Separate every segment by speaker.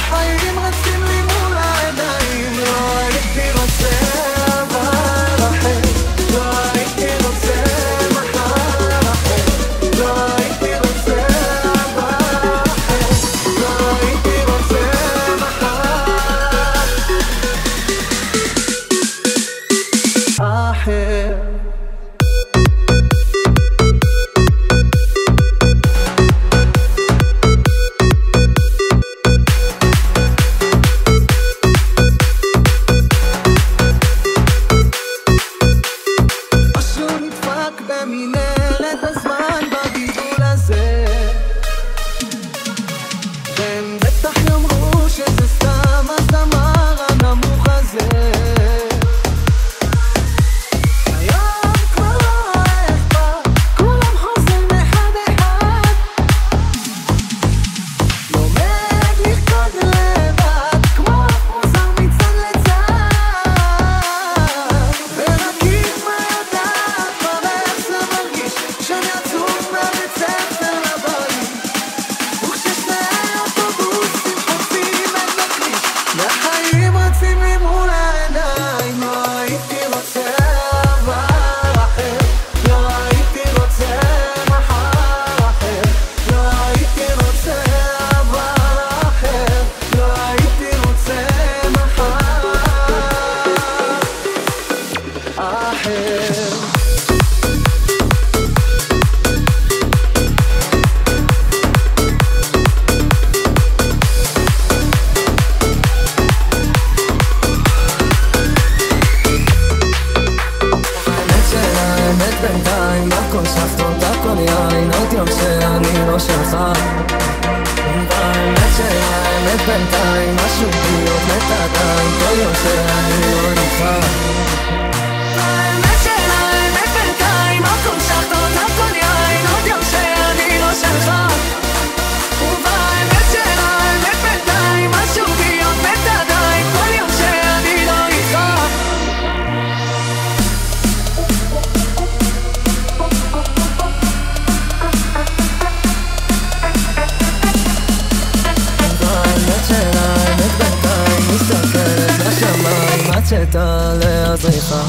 Speaker 1: החיים רצים לי מול העיניים, לא הייתי רוצה אבל אחר, לא הייתי רוצה מחר אחר, לא הייתי רוצה אבל אחר, לא הייתי רוצה מחר אחר. שתעלה הזריחה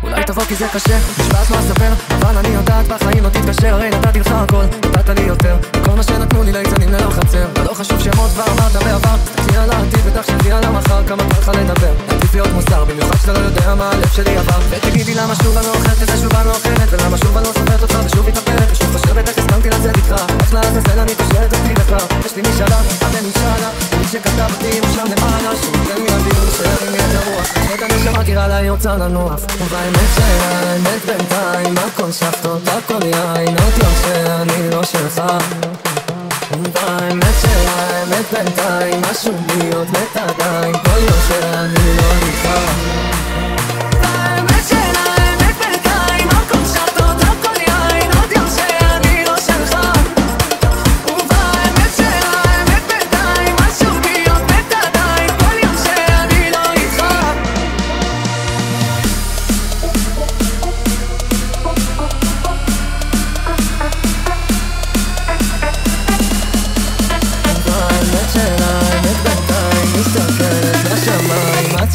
Speaker 1: אולי תבוא כי זה קשה, משפט לא אספר, אבל אני יודעת בחיים לא תתקשר, הרי נתתי לך הכל, נתת לי יותר, כל מה שנתנו לי ליצנים ללא חצר, ולא חשוב שמות כבר אמרת בעבר, תסתכלי על העתיד ותחשבי על המחר, כמה קל לך לדבר, עדיף להיות מוסר, במיוחד שאתה לא יודע מה הלב שלי עבר, ותגידי למה שוב אני לא אוכלת את זה שוב אני לא אוכלת, ולמה שוב אני לא סופרת אותך ושוב מתאפרת, ושוב חושבת איך הסכמתי לצאת איתך, איך לעזאזל אני קושרת אותי לך, יש לי משאלה, אבל נשאלה, מי שכתב אותי מושלם למעלה, שהוא נותן לי אוויר, שער עם יד הרוח, את הנשמה תראה לה היא רוצה לנוח, ובאמת שהאמת בינתיים, הכל שחטות, הכל יין, עוד יום שאני לא שלך, ובאמת שהאמת בינתיים, משהו להיות מת עדיין, כל יום שאני לא איתך.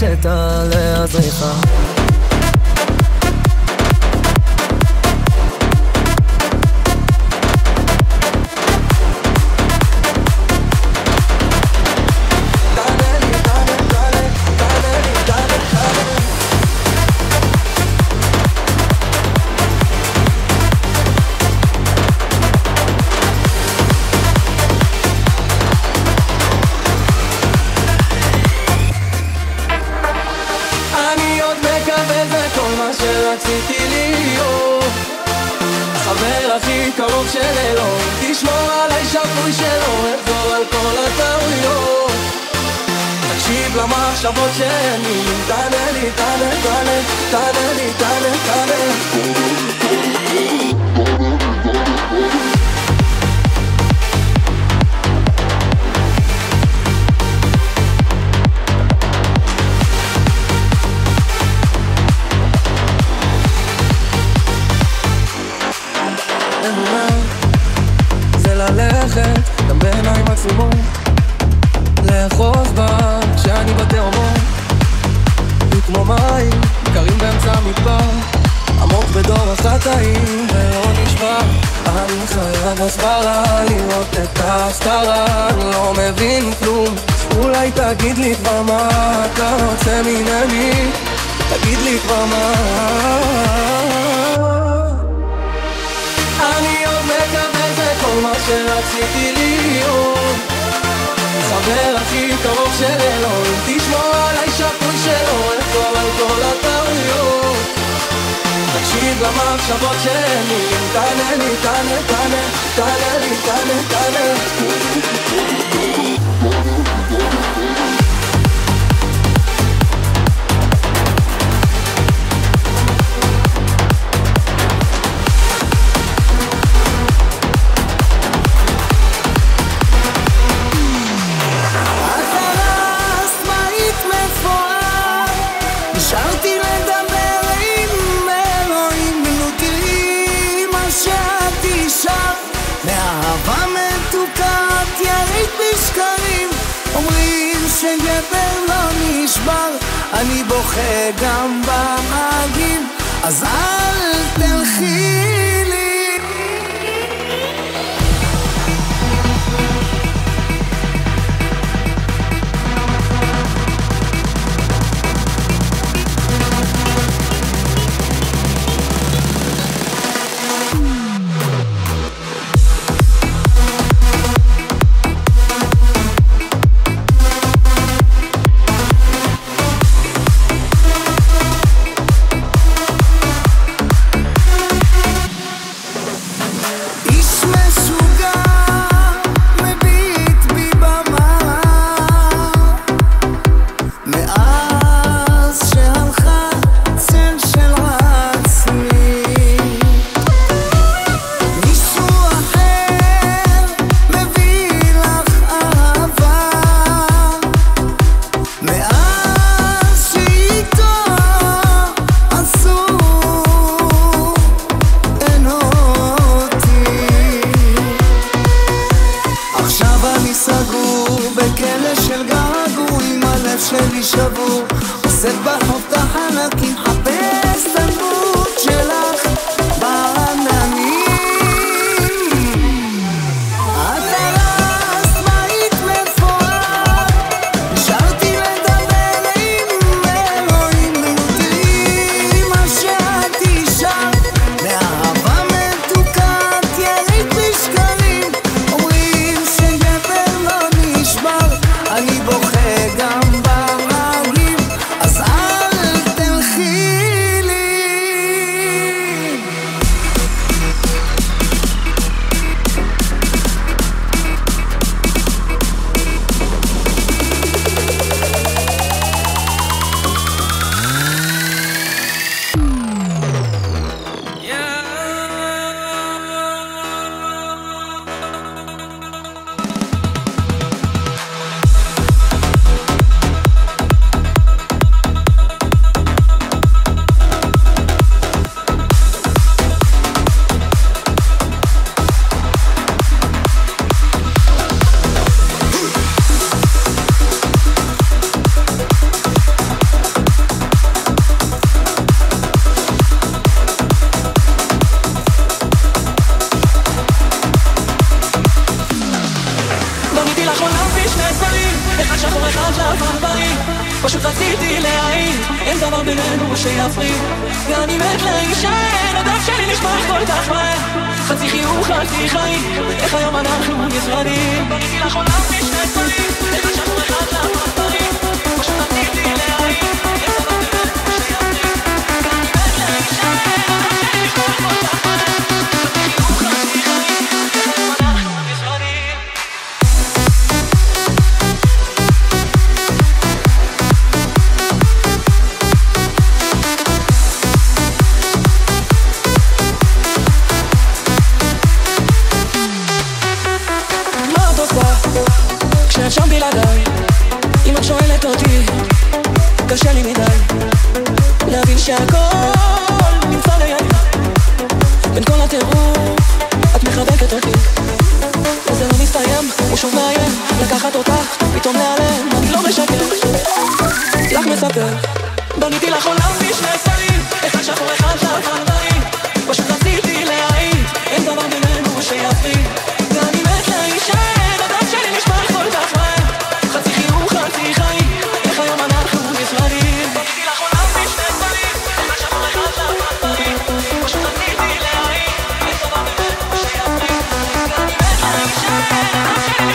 Speaker 1: שתעלה הזריחה רציתי להיות חבר הכי קרוב של אלוהים, תשמור עליי שפוי שלא אחזור על כל הטעויות, תקשיב למחשבות שאני, תענה לי, תענה, תענה, תענה לי, תענה, תענה. אמונה זה ללכת גם בעיניים עצומות, לאחוז בה כשאני בתאומות, היא כמו מים קרים באמצע המדבר, עמוק בדור החטאים ולא נשבר. אני חייב הסברה לראות את ההסתרה, אני לא מבין כלום, אולי תגיד לי כבר מה אתה רוצה ממני, תגיד לי כבר מה. אני עוד מקווה זה כל מה שרציתי להיות, חבר הכי קרוב של אלוהים, תשמור עליי שפוי שלא אפול על כל הטעויות, תקשיב למחשבות שלי, תענה לי, תענה, תענה, תענה לי, תענה, תענה.
Speaker 2: שגבר לא נשבר, אני בוכה גם בחגים, אז אל תלכי לי. שלי שבור, עוסק בחוף החלקים, חפש תרבות שלך בעננים. את הרסת בית מפואר, נשארתי לדבר עם אלוהים, תראי מה שאת אישרת, מאהבה מתוקה את ירית בשקלים, אומרים שגבר לא נשבר, אני בוכה גם פשוט רציתי להעיד, אין דבר בינינו שיפריד, ואני מת להישאר, הדף שלי נשמח כל כך מהר, חצי חיוך, חצי חיים, איך היום אנחנו נפרדים. בניתי לך עולם בשני צדדים, איך חשבנו אחד למעברים, פשוט רציתי להעיד, אין דבר בינינו שיפריד, ואני מת להישאר, הדף שלי נשמח כל כך מהר, חצי חיוך, חצי חיים, איך היום אנחנו נפרדים. כשאת שם בלעדיי, אם את שואלת אותי, קשה לי מדי להבין שהכל נמצא לידי, בין כל הטירוף ושוב מאיים לקחת אותך, פתאום להיעלם, אני לא משקר, לך מספר. בניתי לך עולם בשני צדדים, אחד שחור אחד לבן בריא, פשוט רציתי להעיד, אין דבר בינינו שיפריד, ואני מת להישאר, הדם שלי נשמע כל כך מהר, חצי חיוך חצי חיים, איך היום אנחנו נפרדים. בניתי לך עולם בשני צדדים, אחד שחור אחד לבן בריא, פשוט רציתי להעיד, אין דבר בינינו שיפריד, ואני מת להישאר,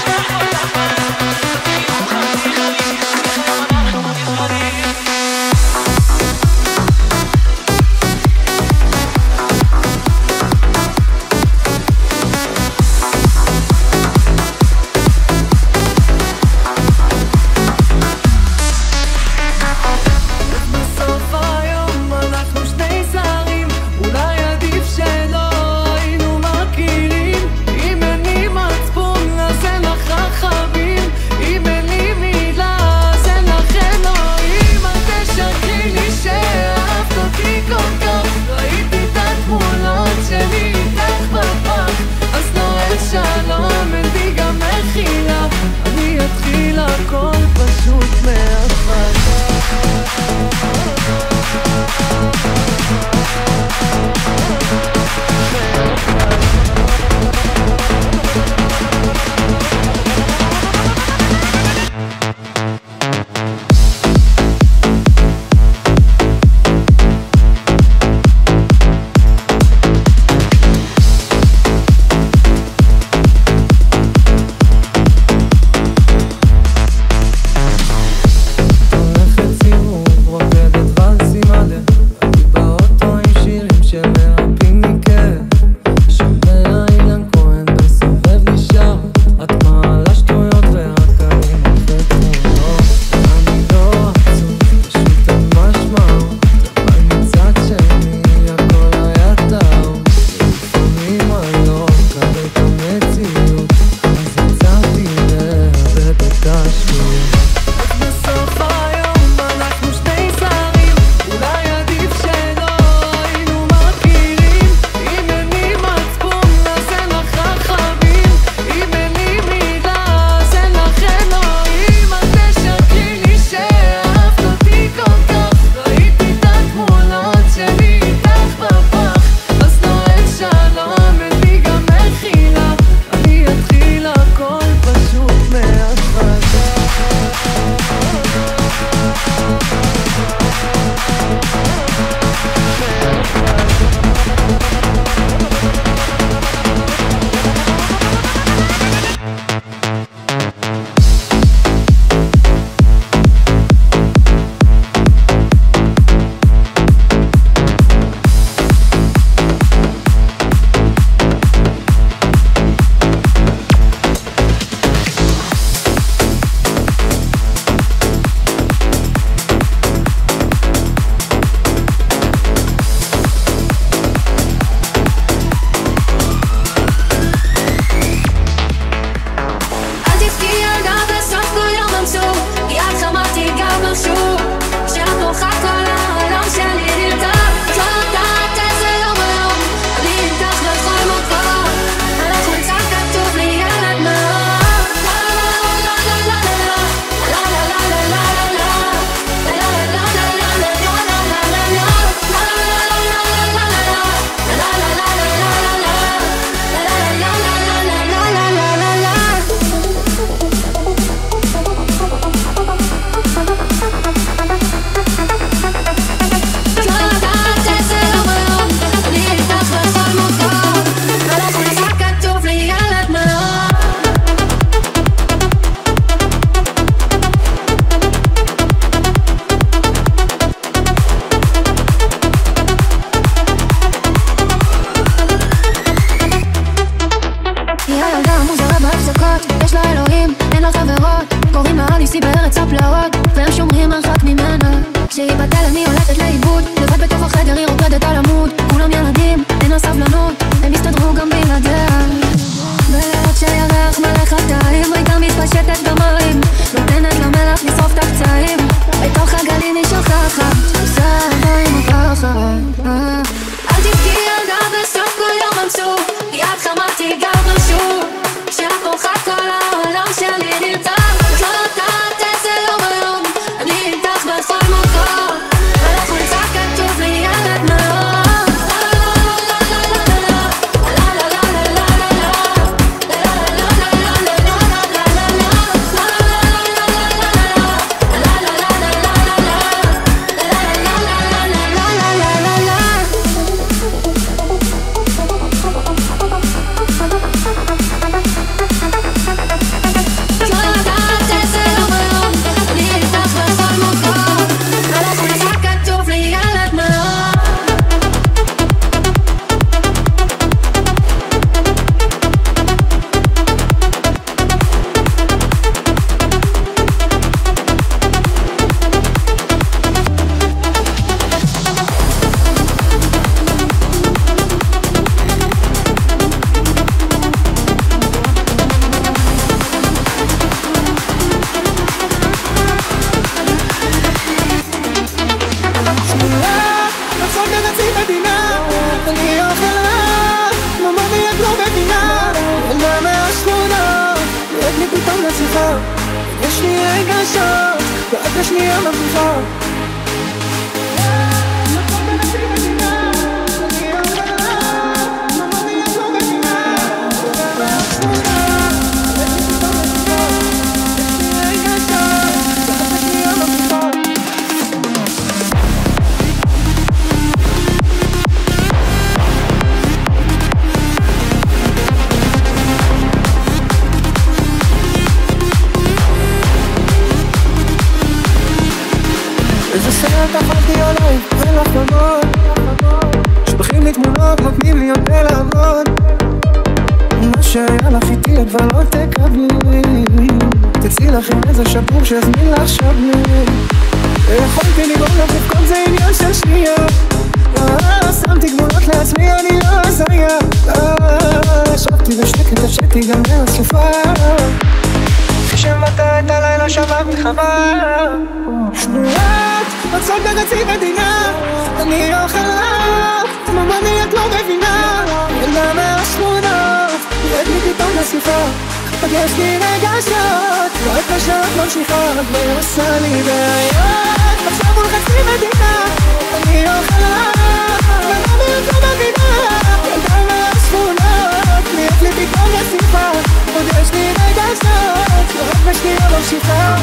Speaker 2: הדם שלי נשמע כל כך מהר, חצי חיוך חצי חיים, איך היום אנחנו נפרדים.
Speaker 3: יד חמרתי גם משהו, שאת פורחת כל העולם
Speaker 2: יש לי רגשות, רק בשנייה מבוכה. איזה סרט אכלתי עליי, אין לך כבוד. שולחים לי תמונות, נותנים לי עוד לעבוד. מה שהיה לך איתי את כבר לא תקבלי. תצאי לך עם איזה שבור שיזמין לך שבלי. יכולתי לגרום לך לבכות, זה עניין של שנייה. שמתי גבולות לעצמי, אני לא הזיה. ישבתי בשקט, השקתי גם מהסופה. כשמתה את הלילה שווה מלחמה. שמועות, רוצות ברצי מדינה. אני אוכל לך, ממני את לא מבינה. ילדה מהשכונות, ירד לי פתאום לשיחה. פגש לי רגשות, לא את השעות ממשיכה. ועושה לי בעיות, עכשיו מול חצי מדינה. אני אוכל לך, ממני את לא מבינה. ילדה מהשכונות, ירד לי פתאום לשיחה. פגש לי רגשות, לא את בשנייה ממשיכה.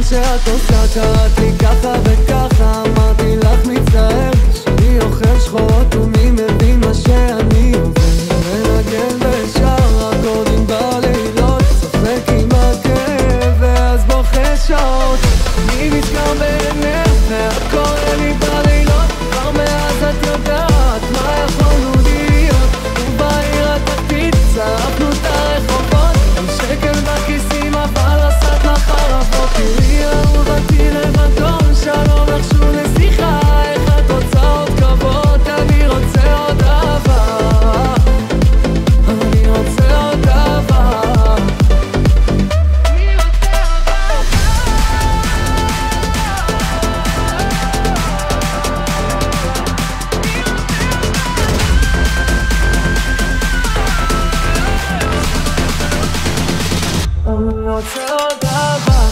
Speaker 2: שאת עושה, קראת לי ככה וככה, אמרתי לך מצטער שאני אוכל שחורות ומי מבין מה שאני עובר. מנגן ושר אקורדים בלילות, צוחק עם הכאב ואז בוכה שעות. אני נזכר בעינך ואת קורא לי בלילות, כבר מאז את יודעת מה יכולנו להיות. ובעיר התחתית צרפנו את הרחובות, עם שקל בכיסים אבל עשת לך חרבות. תראי אהובתי לבדון, שלום לך שוב לשיחה. איך את רוצה עוד כבוד? אני רוצה עוד אהבה, אני רוצה עוד אהבה. אני רוצה עוד אהבה.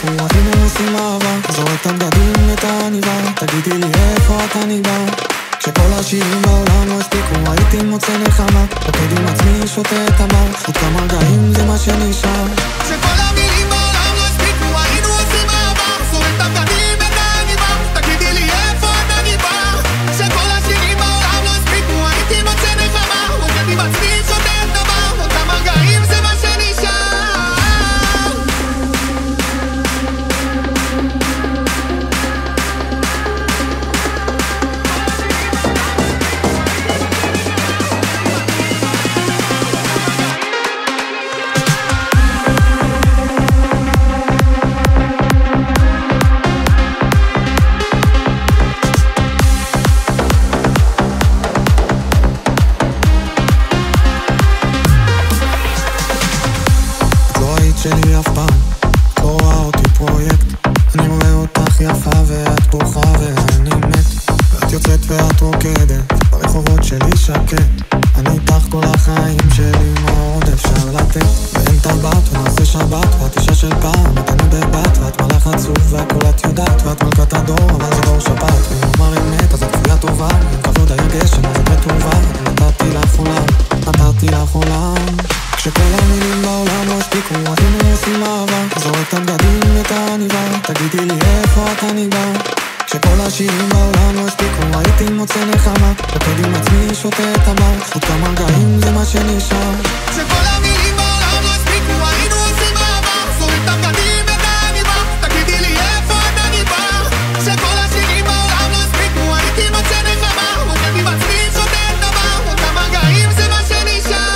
Speaker 3: הספיקו, היינו עושים אהבה. זורק את הבגדים את העניבה, תגידי לי איפה אתה נגבר. כשכל השירים בעולם לא הספיקו, הייתי מוצא נחמה. רוקד עם עצמי, שותה את הבר, עוד כמה רגעים זה מה שנשאר. כשכל המילים בעולם לא הספיקו, היינו עושים אהבה. זורק את הבגדים את העניבה, תגידי לי איפה אתה נגבר. כשכל השירים בעולם לא הספיקו, הייתי מוצא נחמה. רוקד עם עצמי, שותה את הבר, עוד כמה רגעים זה מה שנשאר. שלי אף פעם, לא רואה אותי פרויקט. אני רואה אותך יפה ואת בוכה ואני מת. ואת יוצאת ואת רוקדת, ברחובות שלי שקט. אני איתך כל החיים שלי, מה עוד אפשר לתת? ואין טבעת ונעשה שבת, ואת אישה של פעם, את אני בבת, ואת מלאך עצוב והכל את יודעת. ואת מלכת הדור, אבל זה דור שבת. ואם אומר אמת, אז את כפויה טובה. עם כבוד היה גשם, אז את רטובה. נתתי לך עולם, נתתי לך עולם. כשכל המילים בעולם לא הספיקו, היינו עושים אהבה. זורק את הבגדים את העניבה, תגידי לי איפה אתה נגבר. כשכל השירים בעולם לא הספיקו, הייתי מוצא נחמה. רוקד עם עצמי, שותה את הבר, עוד כמה רגעים זה מה שנשאר. כשכל המילים בעולם לא הספיקו, היינו עושים אהבה. זורק את הבגדים את העניבה, תגידי לי איפה אתה נגבר. כשכל השירים בעולם לא הספיקו, הייתי מוצא נחמה. רוקד עם עצמי, שותה את הבר, עוד כמה רגעים זה מה שנשאר.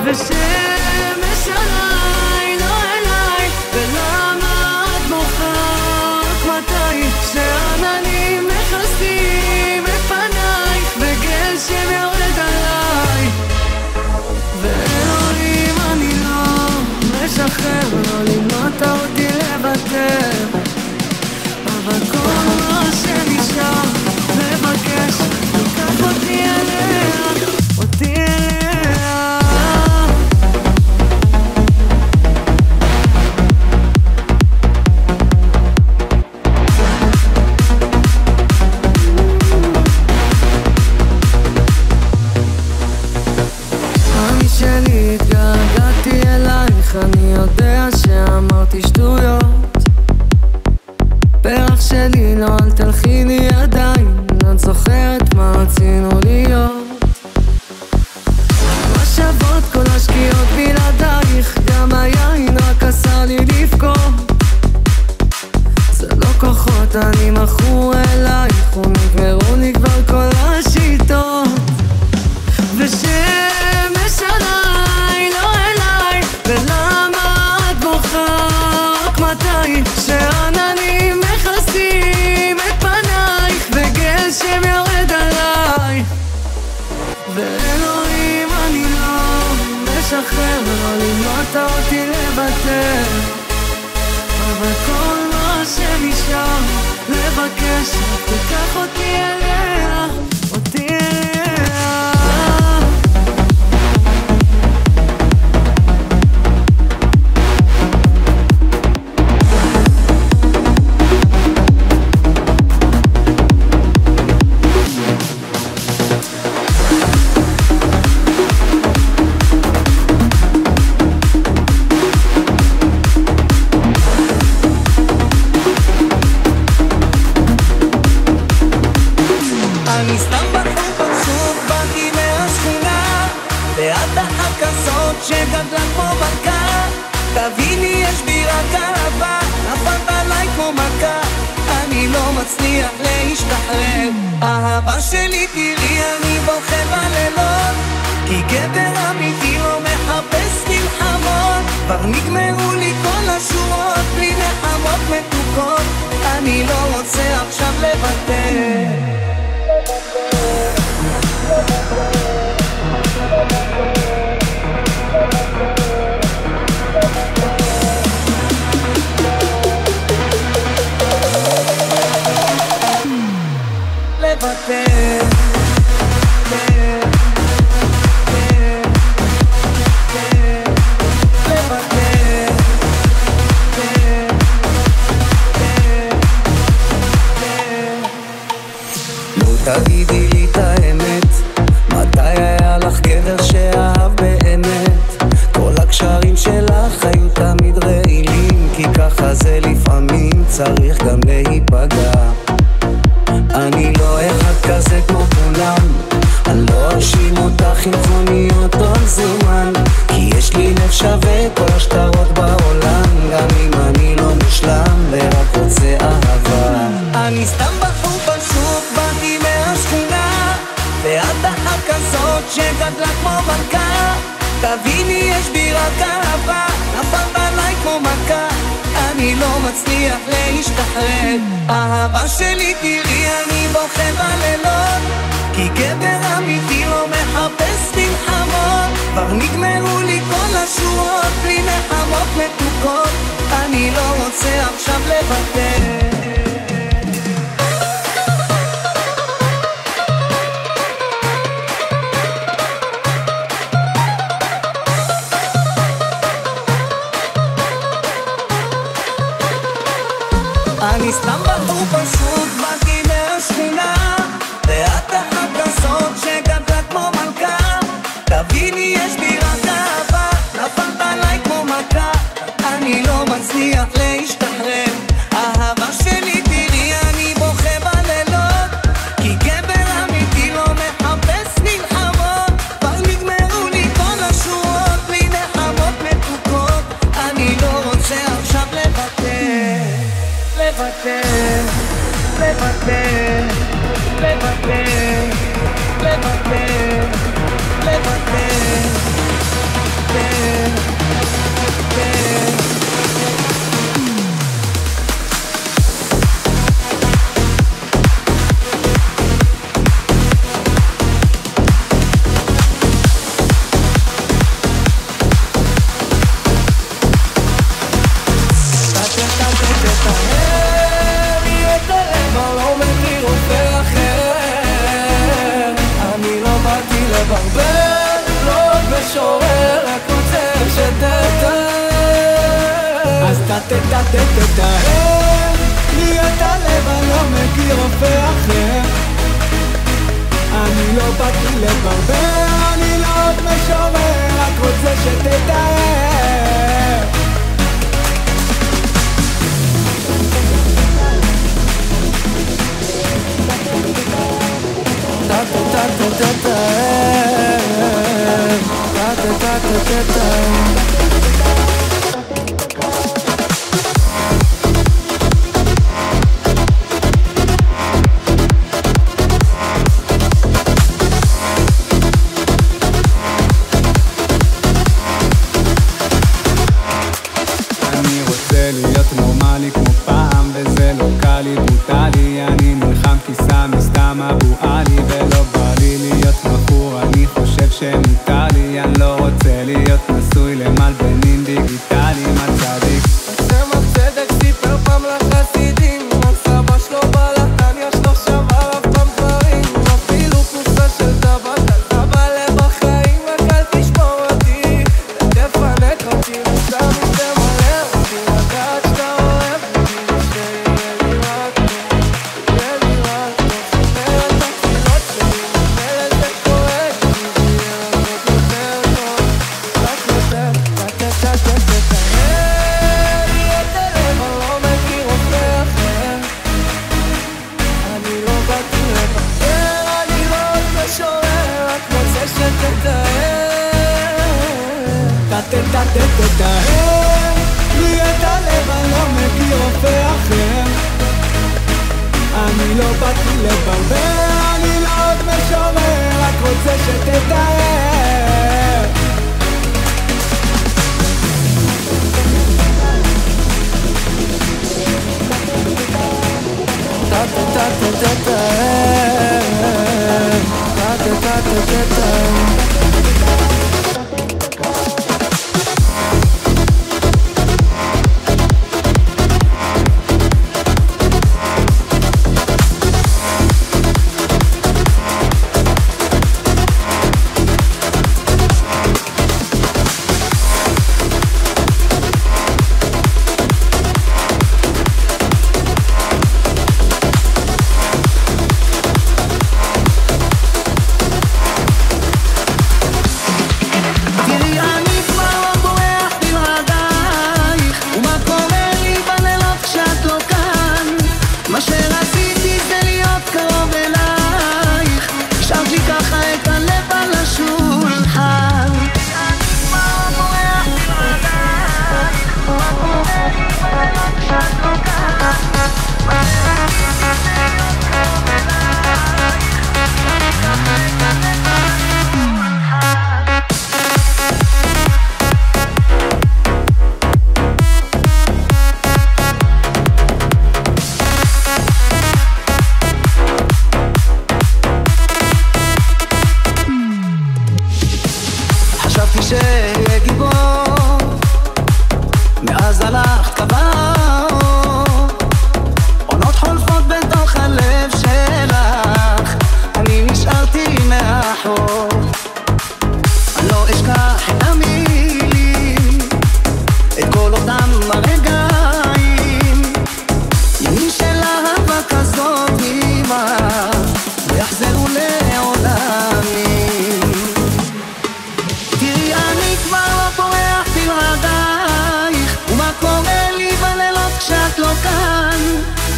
Speaker 2: ושמש עליי, לא אליי, ולמה את בוכה? רק מתי שעננים מכסים את פנייך וגשם יורד עליי. ואלוהים אני לא משחרר, לא לימדת אותי לוותר, אבל כל מה שנשאר לבקש, תיקח אותי אליה, אותי אליה. שלי התגעגעתי אלייך, אני יודע שאמרתי שטויות. פרח שלי לא אל תלכי לי עדיין, את זוכרת מה רצינו להיות. מה שוות כל השקיעות בלעדייך, גם היין רק עשה לי לבכות. זה לא כוחות, אני מכור אלייך, ונגמרו לי כבר כל השיטות. ושמש עליי, לא אליי, ולמה את בוכה? רק מתי שעננים מכסים את פנייך וגשם יורד עליי. ואלוהים אני לא משחרר, לא לימדת אותי לוותר, אבל כל מה שנשאר לבקש, תיקח אותי אליה, אותי אליה. מצליח להשתחרר. אהבה שלי תראי אני בוכה בלילות, כי גבר אמיתי לא מחפש מלחמות. כבר נגמרו לי כל השורות בלי נחמות מתוקות, אני לא רוצה עכשיו לוותר. לוותר.
Speaker 1: תגידי לי את האמת, מתי היה לך גבר שאהב באמת? כל הקשרים שלך היו תמיד רעילים, כי ככה זה לפעמים, צריך גם להיפגע. אני לא אחד כזה כמו כולם, אני לא אשים אותך עם חוניות או זומן, כי יש לי לב שווה כל השטרות בעולם, גם אם אני לא מושלם ורק רוצה אהבה.
Speaker 2: אני סתם בחור פשוט, באתי מהשכונה, ואת אחת כזאת שגדלה כמו מלכה. תביני יש בי רק אהבה, נפלת עליי כמו מכה, אני לא מצליח להשתחרר. אהבה שלי תראי אני בוכה בלילות, כי גבר אמיתי לא מחפש מלחמות. כבר נגמרו לי כל השורות בלי נחמות מתוקות, אני לא רוצה עכשיו לוותר. אני סתם בחור פשוט, באתי מהשכונה, ואת אחת כזאת שגדלה כמו מלכה. תביני יש בי רק אהבה, נפלת עליי כמו מכה, אני לא מצליח להשתחרר. אהבה שלי תראי אני בוכה בלילות, כי גבר אמיתי לא מחפש מלחמות. כבר נגמרו לי כל השורות בלי נחמות מתוקות, אני לא רוצה עכשיו לוותר. לוותר, לוותר, לוותר, לוותר, לוותר, תתאר לי את הלב, אני לא מכיר רופא אחר. אני לא באתי לברבר, אני לא עוד משורר, רק רוצה שתתאר.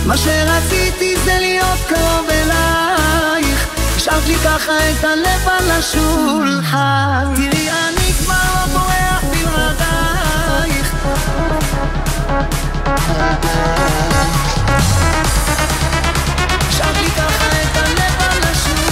Speaker 4: מה שרציתי זה להיות קרוב אלייך, השארת לי ככה את הלב על השולחן. תראי אני כבר לא בורח בלעדייך, השארת לי ככה את הלב על השולחן.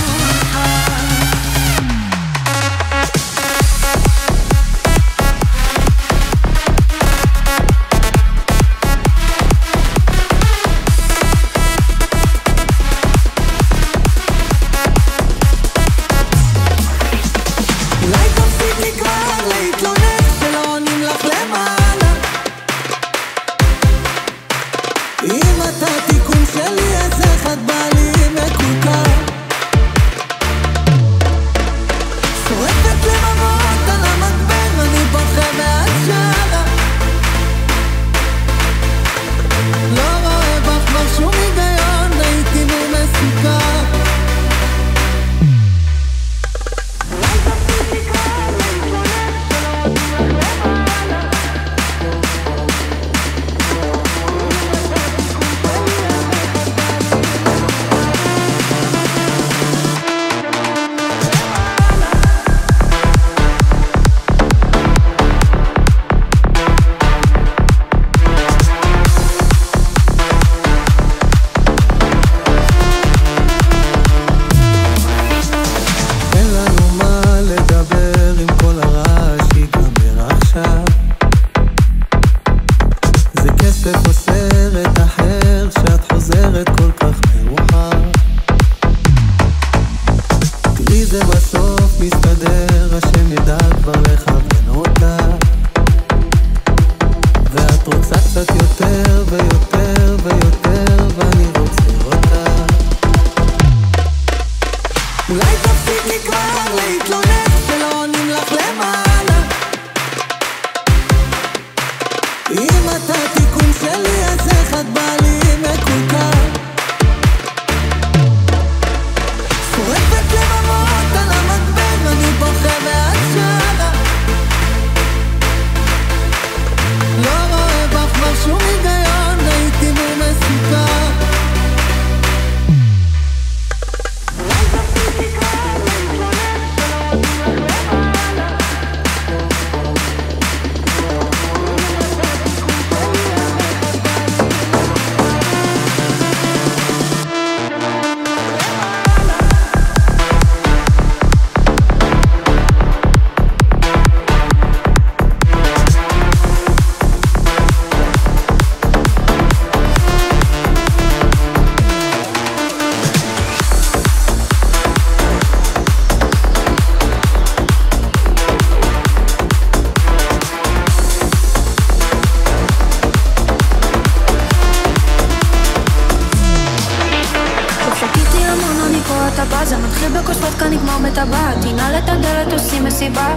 Speaker 5: הבא, זה מתחיל בכוס וודקה נגמר בטבעת, תנעל את הדלת עושים מסיבה.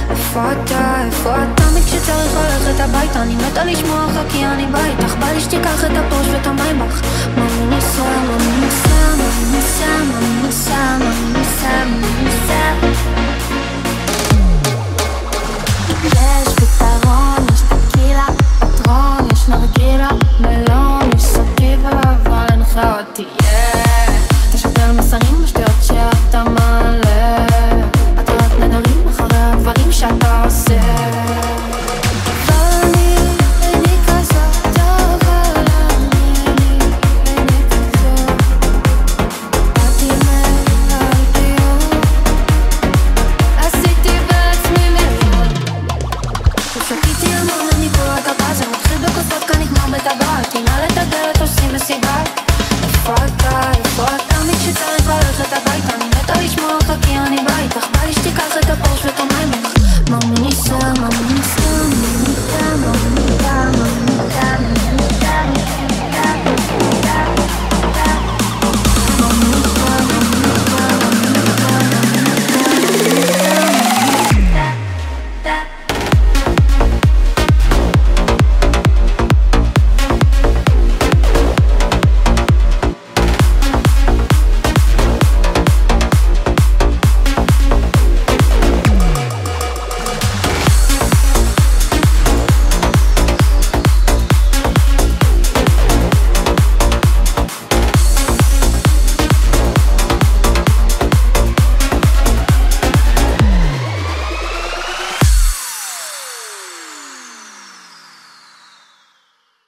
Speaker 5: איפה אתה תמיד כשצריך ללכת הביתה, אני מתה לשמוע לך כי אני בית, אך בא לי שתיקח את הפורש ואת המייבך. מה אני ניסה, מה אני ניסה, מה אני ניסה, מה אני ניסה, מה אני ניסה, מה אני ניסה. יש פתרון, יש טקילה, פטרון, יש נרגילה, מלון, יש סטיבה, אבל אין לך אותי. תשדר מסרים בשטויות שאתה מה